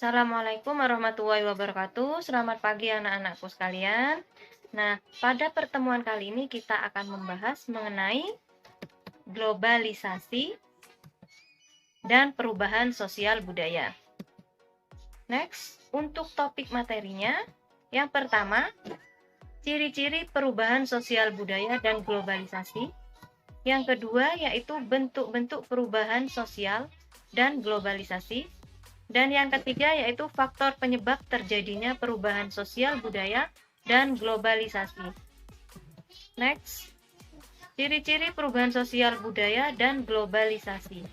Assalamualaikum warahmatullahi wabarakatuh. Selamat pagi anak-anakku sekalian. Nah, pada pertemuan kali ini kita akan membahas mengenai globalisasi dan perubahan sosial budaya. Next, untuk topik materinya, yang pertama, ciri-ciri perubahan sosial budaya dan globalisasi. Yang kedua, yaitu bentuk-bentuk perubahan sosial dan globalisasi. Dan yang ketiga yaitu faktor penyebab terjadinya perubahan sosial budaya dan globalisasi. Next, ciri-ciri perubahan sosial budaya dan globalisasi.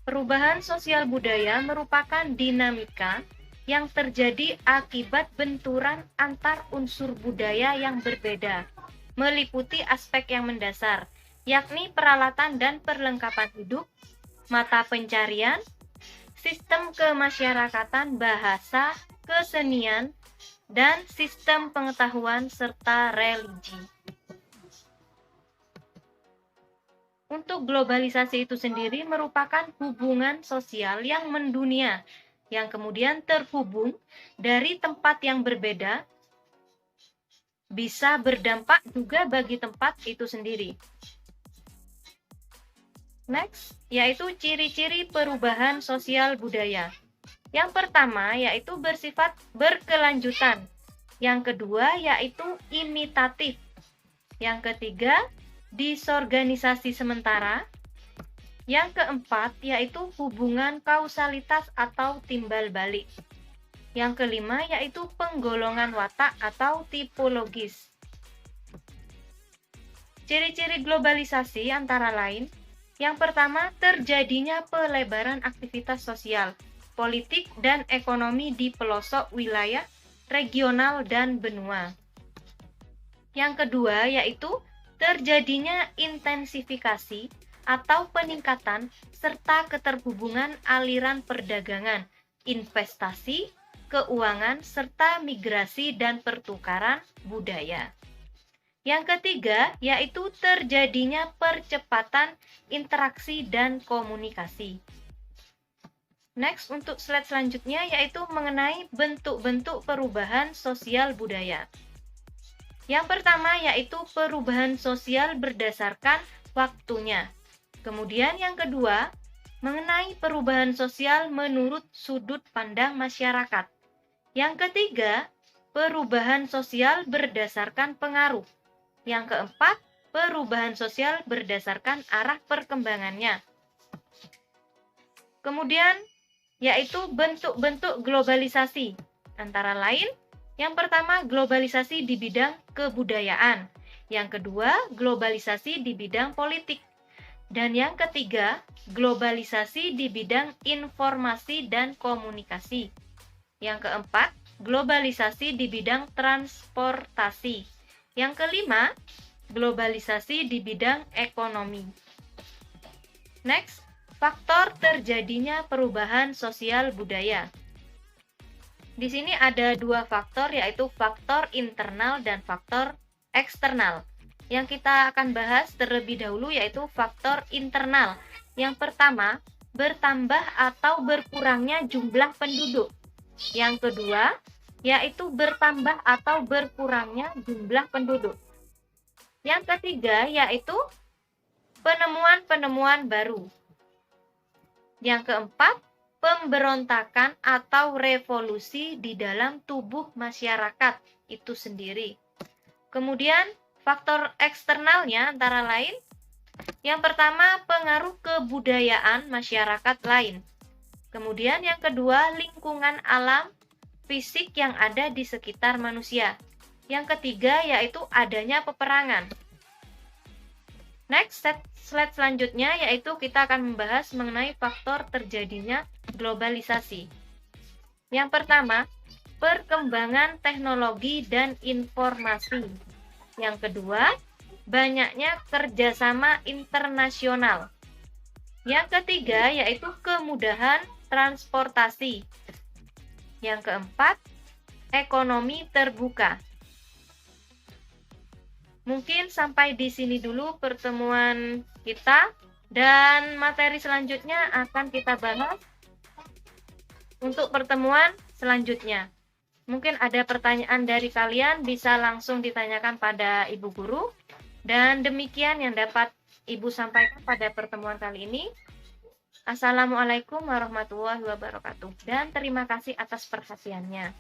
Perubahan sosial budaya merupakan dinamika yang terjadi akibat benturan antar unsur budaya yang berbeda, meliputi aspek yang mendasar, yakni peralatan dan perlengkapan hidup, mata pencarian, sistem kemasyarakatan, bahasa, kesenian, dan sistem pengetahuan serta religi. Untuk globalisasi itu sendiri merupakan hubungan sosial yang mendunia, yang kemudian terhubung dari tempat yang berbeda, bisa berdampak juga bagi tempat itu sendiri. Next, yaitu ciri-ciri perubahan sosial budaya. Yang pertama, yaitu bersifat berkelanjutan. Yang kedua, yaitu imitatif. Yang ketiga, disorganisasi sementara. Yang keempat, yaitu hubungan kausalitas atau timbal balik. Yang kelima, yaitu penggolongan watak atau tipologis. Ciri-ciri globalisasi antara lain, yang pertama, terjadinya pelebaran aktivitas sosial, politik, dan ekonomi di pelosok wilayah, regional, dan benua. Yang kedua, yaitu terjadinya intensifikasi atau peningkatan serta keterhubungan aliran perdagangan, investasi, keuangan, serta migrasi dan pertukaran budaya. Yang ketiga, yaitu terjadinya percepatan interaksi dan komunikasi. Next, untuk slide selanjutnya yaitu mengenai bentuk-bentuk perubahan sosial budaya. Yang pertama yaitu perubahan sosial berdasarkan waktunya. Kemudian yang kedua, mengenai perubahan sosial menurut sudut pandang masyarakat. Yang ketiga, perubahan sosial berdasarkan pengaruh. Yang keempat, perubahan sosial berdasarkan arah perkembangannya. Kemudian, yaitu bentuk-bentuk globalisasi. Antara lain, yang pertama globalisasi di bidang kebudayaan. Yang kedua, globalisasi di bidang politik. Dan yang ketiga, globalisasi di bidang informasi dan komunikasi. Yang keempat, globalisasi di bidang transportasi. Yang kelima, globalisasi di bidang ekonomi. Next, faktor terjadinya perubahan sosial budaya. Di sini ada dua faktor, yaitu faktor internal dan faktor eksternal. Yang kita akan bahas terlebih dahulu yaitu faktor internal. Yang pertama, bertambah atau berkurangnya jumlah penduduk. Yang kedua, yaitu bertambah atau berkurangnya jumlah penduduk. Yang ketiga, yaitu penemuan-penemuan baru. Yang keempat, pemberontakan atau revolusi di dalam tubuh masyarakat itu sendiri. Kemudian, faktor eksternalnya antara lain, yang pertama, pengaruh kebudayaan masyarakat lain. Kemudian yang kedua, lingkungan alam fisik yang ada di sekitar manusia. Yang ketiga, yaitu adanya peperangan. Next, slide selanjutnya yaitu kita akan membahas mengenai faktor terjadinya globalisasi. Yang pertama, perkembangan teknologi dan informasi. Yang kedua, banyaknya kerjasama internasional. Yang ketiga, yaitu kemudahan transportasi. Yang keempat, ekonomi terbuka. Mungkin sampai di sini dulu pertemuan kita, dan materi selanjutnya akan kita bahas untuk pertemuan selanjutnya. Mungkin ada pertanyaan dari kalian, bisa langsung ditanyakan pada Ibu Guru. Dan demikian yang dapat Ibu sampaikan pada pertemuan kali ini. Assalamualaikum warahmatullahi wabarakatuh. Dan terima kasih atas perhatiannya.